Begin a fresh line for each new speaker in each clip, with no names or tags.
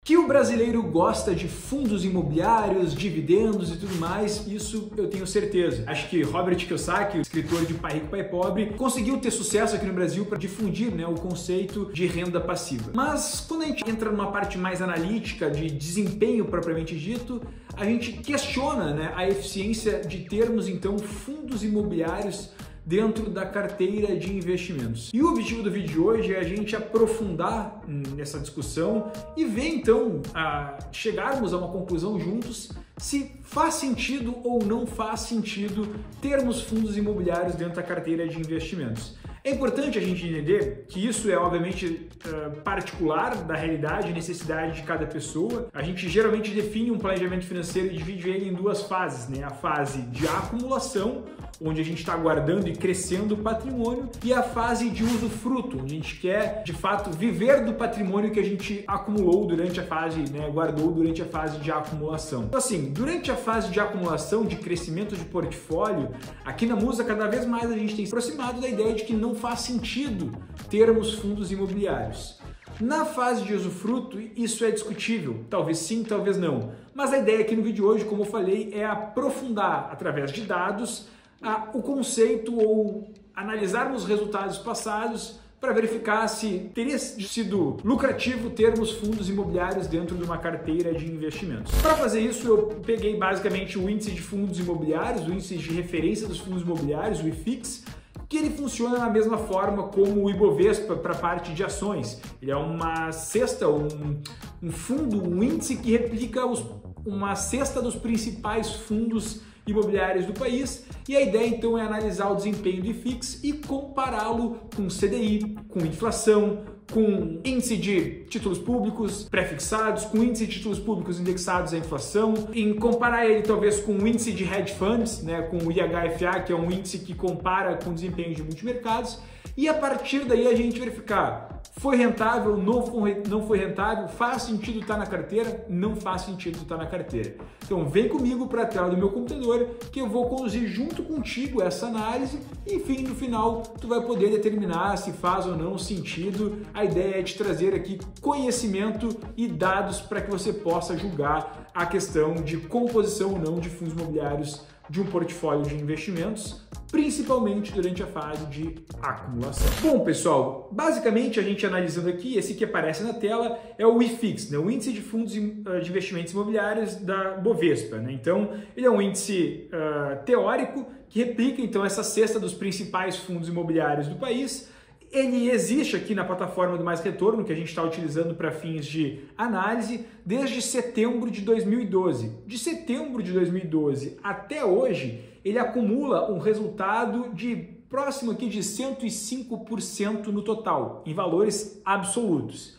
Que o brasileiro gosta de fundos imobiliários, dividendos e tudo mais, isso eu tenho certeza. Acho que Robert Kiyosaki, o escritor de Pai Rico, Pai Pobre, conseguiu ter sucesso aqui no Brasil para difundir, o conceito de renda passiva. Mas quando a gente entra numa parte mais analítica, de desempenho propriamente dito, a gente questiona, a eficiência de termos então fundos imobiliários dentro da carteira de investimentos. E o objetivo do vídeo de hoje é a gente aprofundar nessa discussão e ver então, chegarmos a uma conclusão juntos se faz sentido ou não faz sentido termos fundos imobiliários dentro da carteira de investimentos. É importante a gente entender que isso é obviamente particular da realidade e necessidade de cada pessoa. A gente geralmente define um planejamento financeiro e divide ele em duas fases, a fase de acumulação, onde a gente está guardando e crescendo o patrimônio, e a fase de usufruto, onde a gente quer de fato viver do patrimônio que a gente acumulou durante a fase, guardou durante a fase de acumulação. Então assim, durante a fase de acumulação, de crescimento de portfólio, aqui na Musa cada vez mais a gente tem se aproximado da ideia de que não faz sentido termos fundos imobiliários. Na fase de usufruto, isso é discutível, talvez sim, talvez não. Mas a ideia aqui no vídeo de hoje, como eu falei, é aprofundar através de dados o conceito ou analisarmos resultados passados para verificar se teria sido lucrativo termos fundos imobiliários dentro de uma carteira de investimentos. Para fazer isso, eu peguei basicamente o índice de fundos imobiliários, o índice de referência dos fundos imobiliários, o IFIX, que ele funciona da mesma forma como o Ibovespa para a parte de ações. Ele é uma cesta, um fundo, um índice que replica uma cesta dos principais fundos imobiliários do país, e a ideia então é analisar o desempenho do IFIX e compará-lo com CDI, com inflação, com índice de títulos públicos pré-fixados, com índice de títulos públicos indexados à inflação, em comparar ele talvez com o índice de hedge funds, com o IHFA, que é um índice que compara com o desempenho de multimercados, e a partir daí a gente verificar foi rentável, não foi rentável, faz sentido estar na carteira, não faz sentido estar na carteira. Então vem comigo para a tela do meu computador que eu vou conduzir junto contigo essa análise e, enfim, no final tu vai poder determinar se faz ou não sentido. A ideia é te trazer aqui conhecimento e dados para que você possa julgar a questão de composição ou não de fundos imobiliários de um portfólio de investimentos, principalmente durante a fase de acumulação. Bom, pessoal, basicamente a gente analisando aqui, esse que aparece na tela é o IFIX, o Índice de Fundos de Investimentos Imobiliários da Bovespa. Então, ele é um índice teórico que replica então essa cesta dos principais fundos imobiliários do país. Ele existe aqui na plataforma do Mais Retorno, que a gente está utilizando para fins de análise, desde setembro de 2012. De setembro de 2012 até hoje, ele acumula um resultado de próximo aqui de 105% no total, em valores absolutos.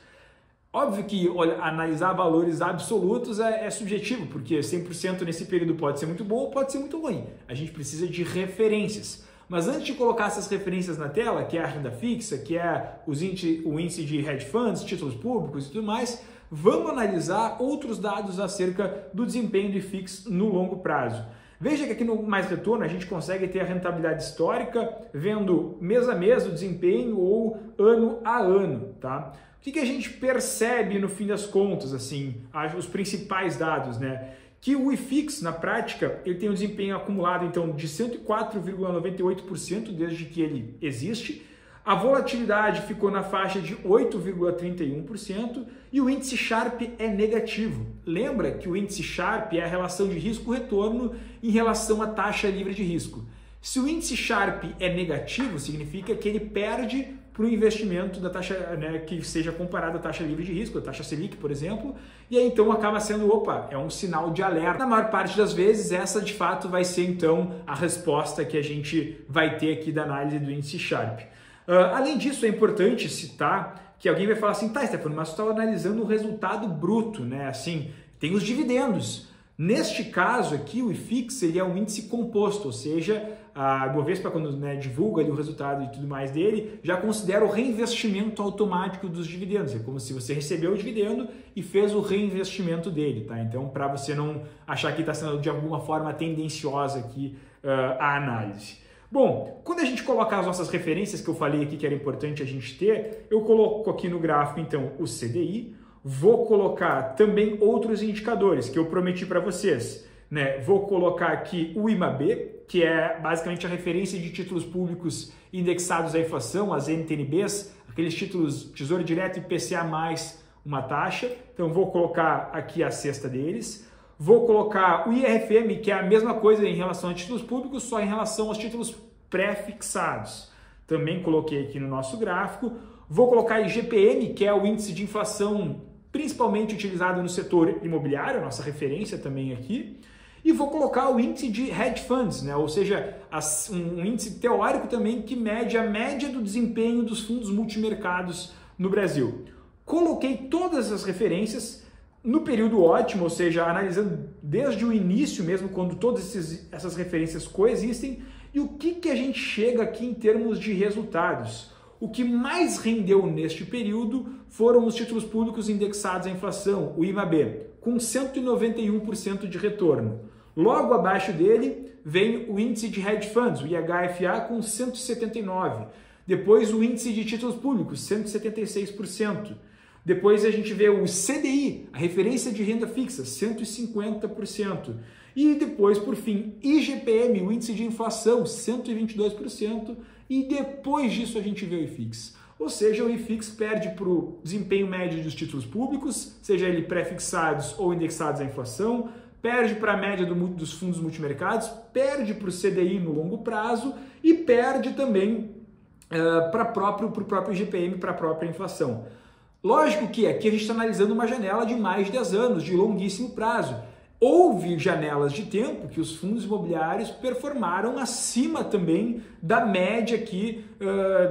Óbvio que analisar valores absolutos é subjetivo, porque 100% nesse período pode ser muito bom ou pode ser muito ruim. A gente precisa de referências. Mas antes de colocar essas referências na tela, que é a renda fixa, que é o índice de hedge funds, títulos públicos e tudo mais, vamos analisar outros dados acerca do desempenho do IFIX no longo prazo. Veja que aqui no Mais Retorno a gente consegue ter a rentabilidade histórica vendo mês a mês o desempenho ou ano a ano, tá? O que a gente percebe no fim das contas, assim, os principais dados, que o IFIX, na prática, ele tem um desempenho acumulado então de 104,98% desde que ele existe. A volatilidade ficou na faixa de 8,31% e o índice Sharpe é negativo. Lembra que o índice Sharpe é a relação de risco-retorno em relação à taxa livre de risco. Se o índice Sharpe é negativo, significa que ele perde para o investimento da taxa, que seja comparado à taxa livre de risco, a taxa Selic, por exemplo, e aí então acaba sendo, é um sinal de alerta. Na maior parte das vezes, essa de fato vai ser então a resposta que a gente vai ter aqui da análise do índice Sharpe. Além disso, é importante citar que alguém vai falar assim, tá, Stefano, mas você está analisando o resultado bruto, assim, tem os dividendos. Neste caso aqui, o IFIX ele é um índice composto, ou seja, a Bovespa, quando divulga ali o resultado e tudo mais dele, já considera o reinvestimento automático dos dividendos. É como se você recebeu o dividendo e fez o reinvestimento dele, tá? Então, para você não achar que está sendo de alguma forma tendenciosa aqui a análise. Bom, quando a gente coloca as nossas referências que eu falei aqui que era importante a gente ter, eu coloco aqui no gráfico então o CDI, Vou colocar também outros indicadores que eu prometi para vocês, né? Vou colocar aqui o IMAB, que é basicamente a referência de títulos públicos indexados à inflação, as NTNBs, aqueles títulos Tesouro Direto e IPCA mais uma taxa. Então vou colocar aqui a cesta deles. Vou colocar o IRFM, que é a mesma coisa em relação a títulos públicos, só em relação aos títulos pré-fixados. Também coloquei aqui no nosso gráfico. Vou colocar IGPM, que é o índice de inflação principalmente utilizado no setor imobiliário, nossa referência também aqui. E vou colocar o índice de hedge funds, né? Ou seja, um índice teórico também que mede a média do desempenho dos fundos multimercados no Brasil. Coloquei todas as referências no período ótimo, ou seja, analisando desde o início mesmo, quando todas essas referências coexistem, e o que a gente chega aqui em termos de resultados. O que mais rendeu neste período foram os títulos públicos indexados à inflação, o IMAB, com 191% de retorno. Logo abaixo dele vem o índice de hedge funds, o IHFA, com 179%. Depois o índice de títulos públicos, 176%. Depois a gente vê o CDI, a referência de renda fixa, 150%. E depois, por fim, IGPM, o índice de inflação, 122%. E depois disso a gente vê o IFIX. Ou seja, o IFIX perde para o desempenho médio dos títulos públicos, seja ele pré-fixados ou indexados à inflação, perde para a média dos fundos multimercados, perde para o CDI no longo prazo e perde também para o próprio IGPM, para a própria inflação. Lógico que aqui a gente está analisando uma janela de mais de 10 anos, de longuíssimo prazo. Houve janelas de tempo que os fundos imobiliários performaram acima também da média aqui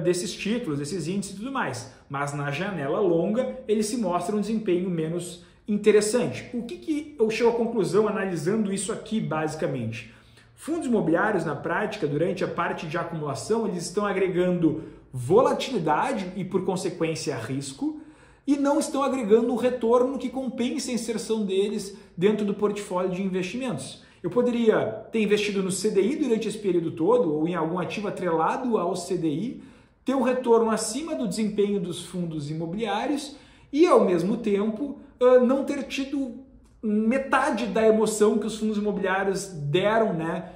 desses títulos, desses índices e tudo mais. Mas na janela longa eles se mostram um desempenho menos interessante. O que eu chego à conclusão analisando isso aqui basicamente? Fundos imobiliários na prática, durante a parte de acumulação, eles estão agregando volatilidade e por consequência risco, e não estão agregando um retorno que compense a inserção deles dentro do portfólio de investimentos. Eu poderia ter investido no CDI durante esse período todo, ou em algum ativo atrelado ao CDI, ter um retorno acima do desempenho dos fundos imobiliários e, ao mesmo tempo, não ter tido metade da emoção que os fundos imobiliários deram, né,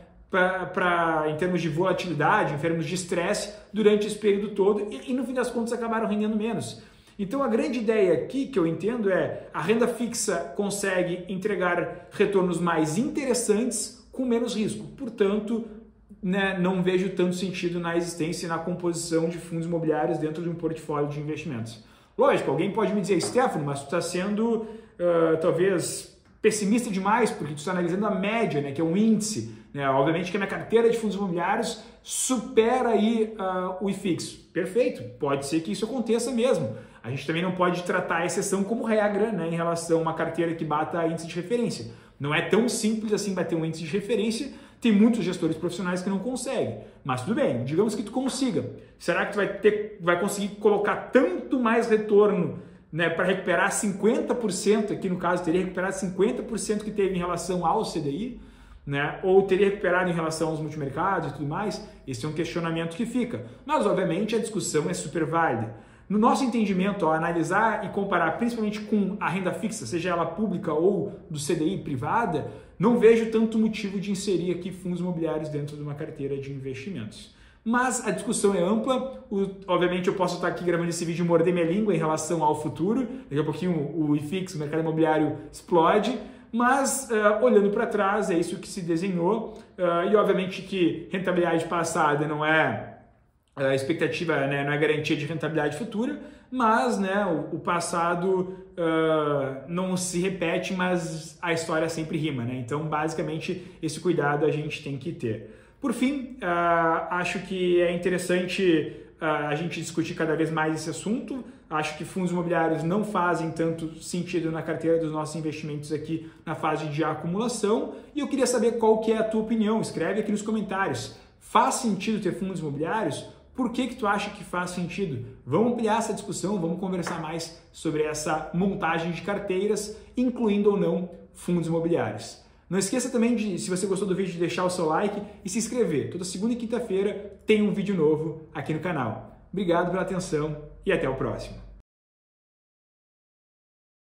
em termos de volatilidade, em termos de estresse, durante esse período todo, e no fim das contas acabaram rendendo menos. Então a grande ideia aqui que eu entendo é a renda fixa consegue entregar retornos mais interessantes com menos risco. Portanto, né, não vejo tanto sentido na existência e na composição de fundos imobiliários dentro de um portfólio de investimentos. Lógico, alguém pode me dizer, Stefano, mas tu está sendo talvez pessimista demais porque tu está analisando a média, né, que é um índice. Né? Obviamente que a minha carteira de fundos imobiliários supera aí o IFIX. Perfeito, pode ser que isso aconteça mesmo. A gente também não pode tratar a exceção como regra, né, em relação a uma carteira que bata índice de referência. Não é tão simples assim bater um índice de referência, tem muitos gestores profissionais que não conseguem. Mas tudo bem, digamos que tu consiga. Será que tu vai conseguir colocar tanto mais retorno, né, para recuperar 50%, aqui no caso teria recuperado 50% que teve em relação ao CDI, né, ou teria recuperado em relação aos multimercados e tudo mais? Esse é um questionamento que fica. Mas, obviamente, a discussão é super válida. No nosso entendimento, ao analisar e comparar principalmente com a renda fixa, seja ela pública ou do CDI privada, não vejo tanto motivo de inserir aqui fundos imobiliários dentro de uma carteira de investimentos. Mas a discussão é ampla, obviamente eu posso estar aqui gravando esse vídeo e morder minha língua em relação ao futuro, daqui a pouquinho o IFIX, o mercado imobiliário, explode, mas olhando para trás é isso que se desenhou e obviamente que rentabilidade passada não é a expectativa, né, não é garantia de rentabilidade futura, mas né, o passado não se repete, mas a história sempre rima, né? Então basicamente esse cuidado a gente tem que ter. Por fim, acho que é interessante a gente discutir cada vez mais esse assunto. Acho que fundos imobiliários não fazem tanto sentido na carteira dos nossos investimentos aqui na fase de acumulação. E eu queria saber qual que é a tua opinião. Escreve aqui nos comentários. Faz sentido ter fundos imobiliários? Por que tu acha que faz sentido? Vamos ampliar essa discussão, vamos conversar mais sobre essa montagem de carteiras, incluindo ou não fundos imobiliários. Não esqueça também de, se você gostou do vídeo, de deixar o seu like e se inscrever. Toda segunda e quinta-feira tem um vídeo novo aqui no canal. Obrigado pela atenção e até o próximo.